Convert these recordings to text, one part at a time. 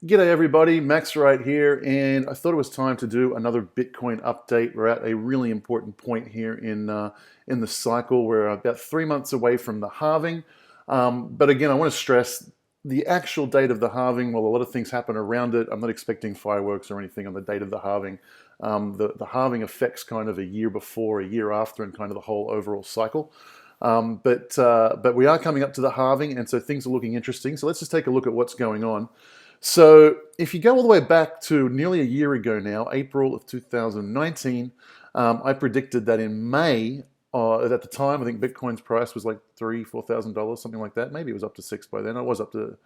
G'day everybody, Max right here, and I thought it was time to do another Bitcoin update. We're at a really important point here in the cycle. We're about 3 months away from the halving. But again, I want to stress the actual date of the halving. While a lot of things happen around it, I'm not expecting fireworks or anything on the date of the halving. The halving affects kind of a year before, a year after, and kind of the whole overall cycle. But we are coming up to the halving, and so things are looking interesting. So let's just take a look at what's going on. So if you go all the way back to nearly a year ago now, April of 2019, I predicted that in May, at the time, I think Bitcoin's price was like $4,000, something like that. Maybe it was up to six by then. It was up to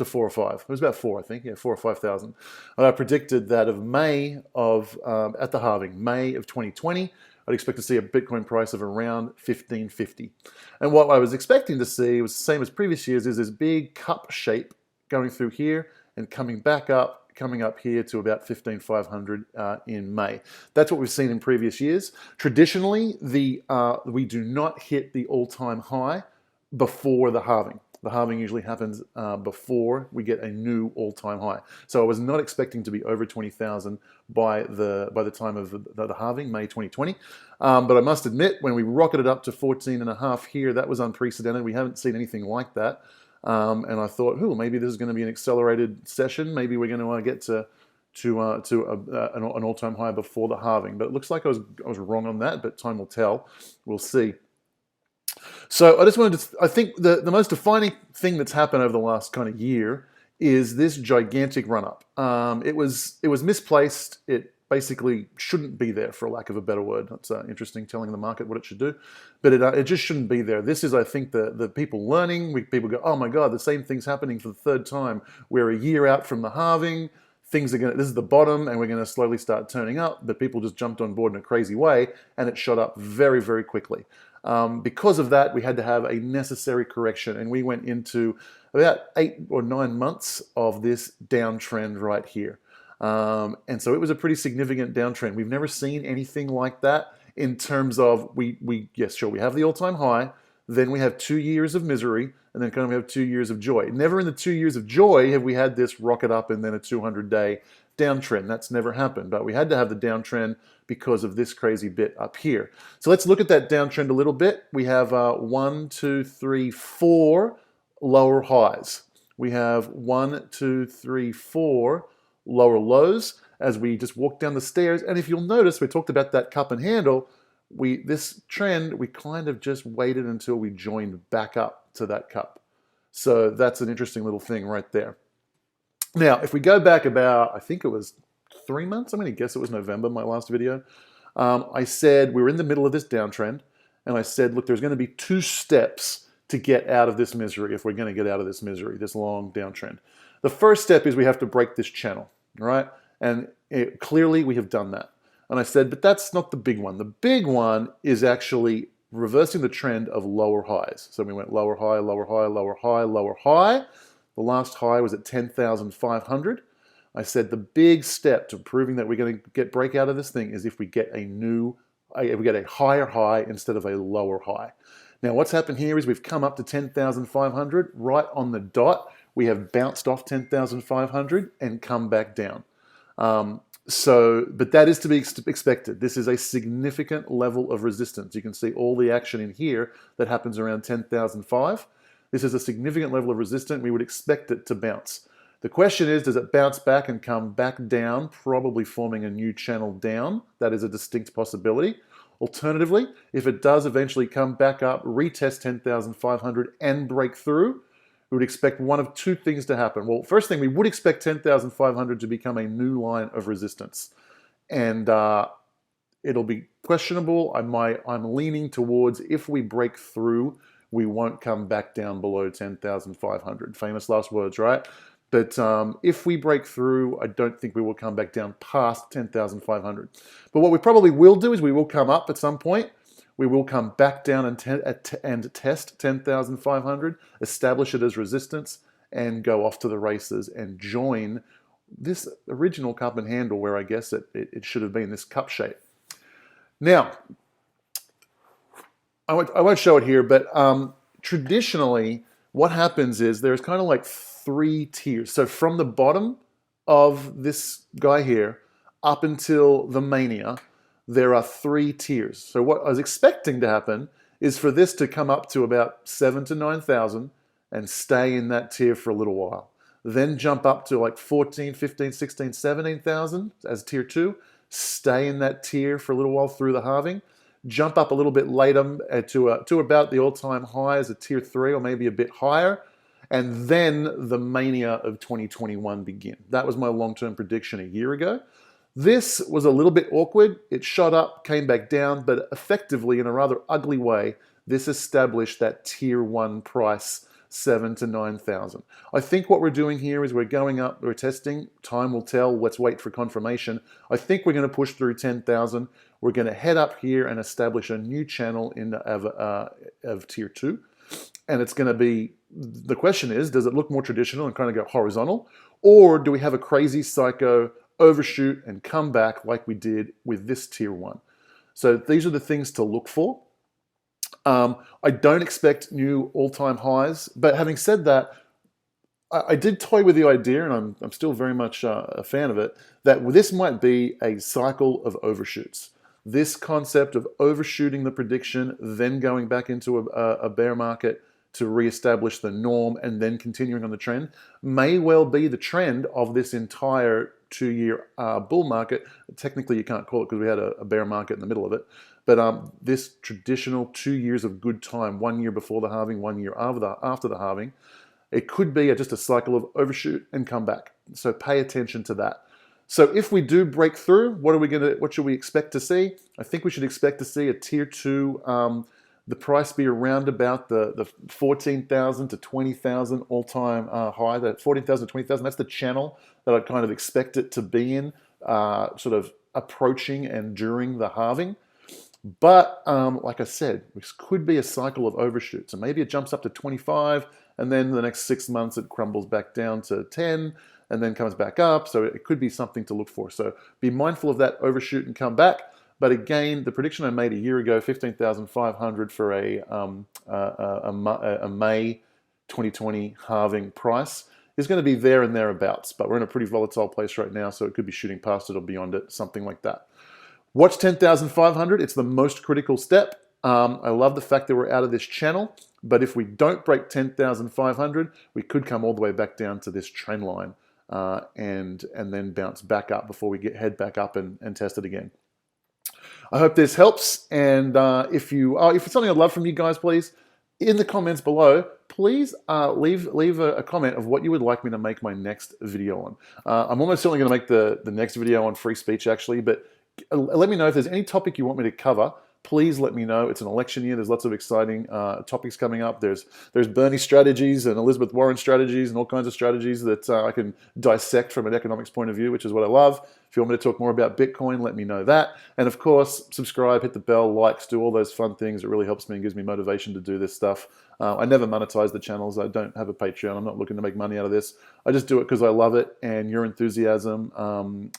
four or five. It was about four, I think. Yeah, 4 or 5,000. And I predicted that of May of at the halving, May of 2020. I'd expect to see a Bitcoin price of around 1550. And what I was expecting to see was the same as previous years, is this big cup shape going through here and coming back up, coming up here to about 15,500 in May. That's what we've seen in previous years. Traditionally, we do not hit the all-time high before the halving. The halving usually happens before we get a new all-time high. So I was not expecting to be over 20,000 by the time of the halving, May 2020. But I must admit, when we rocketed up to 14 and a half here, that was unprecedented. We haven't seen anything like that. And I thought, oh, maybe this is going to be an accelerated session. Maybe we're going to get to an all-time high before the halving. But it looks like I was wrong on that. But time will tell. We'll see. So I just wanted to. I think the most defining thing that's happened over the last kind of year is this gigantic run-up. It was misplaced. It basically shouldn't be there, for a lack of a better word. That's interesting, telling the market what it should do, but it just shouldn't be there. This is, I think, the people learning. People go, oh my God, the same thing's happening for the third time. We're a year out from the halving. Things are going to, this is the bottom, and we're going to slowly start turning up, but people just jumped on board in a crazy way, and it shot up very, very quickly. Because of that, we had to have a necessary correction, and we went into about 8 or 9 months of this downtrend right here. And so it was a pretty significant downtrend. We've never seen anything like that in terms of, yes, sure, we have the all-time high, then we have 2 years of misery, and then kind of we have 2 years of joy. Never in the 2 years of joy have we had this rocket up and then a 200-day downtrend. That's never happened, but we had to have the downtrend because of this crazy bit up here. So let's look at that downtrend a little bit. We have 1, 2, 3, 4 lower highs. We have 1, 2, 3, 4 lower lows as we just walk down the stairs. And if you'll notice, we talked about that cup and handle. This trend, we kind of just waited until we joined back up to that cup. So that's an interesting little thing right there. Now, if we go back about, I think it was 3 months, I'm going to guess it was November, my last video, I said we were in the middle of this downtrend, and I said, look, there's going to be 2 steps to get out of this misery if we're going to get out of this misery, this long downtrend. The first step is we have to break this channel, right? And clearly we have done that. And I said, but that's not the big one. The big one is actually reversing the trend of lower highs. So we went lower high, lower high, lower high, lower high. The last high was at 10,500. I said the big step to proving that we're going to break out of this thing is if we get a higher high instead of a lower high. Now what's happened here is we've come up to 10,500 right on the dot. We have bounced off 10,500 and come back down. But that is to be expected. This is a significant level of resistance. You can see all the action in here that happens around 10,005. This is a significant level of resistance. We would expect it to bounce. The question is, does it bounce back and come back down, probably forming a new channel down? That is a distinct possibility. Alternatively, if it does eventually come back up, retest 10,500 and break through, we would expect one of 2 things to happen. Well, first thing, we would expect 10,500 to become a new line of resistance. And it'll be questionable. I'm leaning towards, if we break through, we won't come back down below 10,500. Famous last words, right? But if we break through, I don't think we will come back down past 10,500. But what we probably will do is we will come up at some point. We will come back down and test 10,500, establish it as resistance, and go off to the races and join this original cup and handle where I guess it should have been, this cup shape. Now, I won't show it here, but traditionally what happens is there's kind of like 3 tiers. So from the bottom of this guy here up until the mania, there are 3 tiers. So what I was expecting to happen is for this to come up to about 7 to 9,000 and stay in that tier for a little while. Then jump up to like 14, 15, 16, 17,000 as tier 2, stay in that tier for a little while through the halving, jump up a little bit later to about the all-time high as a tier 3 or maybe a bit higher, and then the mania of 2021 begin. That was my long-term prediction a year ago. This was a little bit awkward. It shot up, came back down, but effectively, in a rather ugly way, this established that tier 1 price, 7 to 9,000. I think what we're doing here is we're going up, we're testing, time will tell, let's wait for confirmation. I think we're going to push through 10,000. We're going to head up here and establish a new channel of tier 2. And it's going to be, the question is, does it look more traditional and kind of go horizontal? Or do we have a crazy psycho overshoot and come back like we did with this tier 1? So these are the things to look for. I don't expect new all-time highs, but having said that, I did toy with the idea, and I'm still very much a fan of it, that this might be a cycle of overshoots. This concept of overshooting the prediction, then going back into a bear market to reestablish the norm and then continuing on the trend, may well be the trend of this entire 2-year bull market. Technically, you can't call it because we had a bear market in the middle of it. But this traditional 2 years of good time, 1 year before the halving, 1 year after the halving, it could be just a cycle of overshoot and come back. So pay attention to that. So if we do break through, what should we expect to see? I think we should expect to see a tier 2, the price be around about the 14,000 to 20,000 all-time high. That 14,000 to 20,000, that's the channel that I'd kind of expect it to be in, sort of approaching and during the halving. But like I said, this could be a cycle of overshoots. And maybe it jumps up to 25, and then the next 6 months it crumbles back down to 10, and then comes back up. So it could be something to look for. So be mindful of that overshoot and come back. But again, the prediction I made a year ago, 15,500 for a May 2020 halving price, is going to be there and thereabouts. But we're in a pretty volatile place right now, so it could be shooting past it or beyond it, something like that. Watch 10,500. It's the most critical step. I love the fact that we're out of this channel, but if we don't break 10,500, we could come all the way back down to this trend line and then bounce back up before we head back up and test it again. I hope this helps, and if it's something I'd love from you guys, please, in the comments below, please leave a comment of what you would like me to make my next video on. I'm almost certainly going to make the next video on free speech, actually, but let me know if there's any topic you want me to cover. Please let me know. It's an election year. There's lots of exciting topics coming up. There's Bernie strategies and Elizabeth Warren strategies and all kinds of strategies that I can dissect from an economics point of view, which is what I love. If you want me to talk more about Bitcoin, let me know that. And of course, subscribe, hit the bell, likes, do all those fun things. It really helps me and gives me motivation to do this stuff. I never monetize the channels. I don't have a Patreon. I'm not looking to make money out of this. I just do it because I love it, and your enthusiasm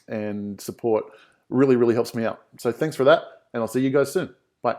and support really, really helps me out. So thanks for that, and I'll see you guys soon. Bye.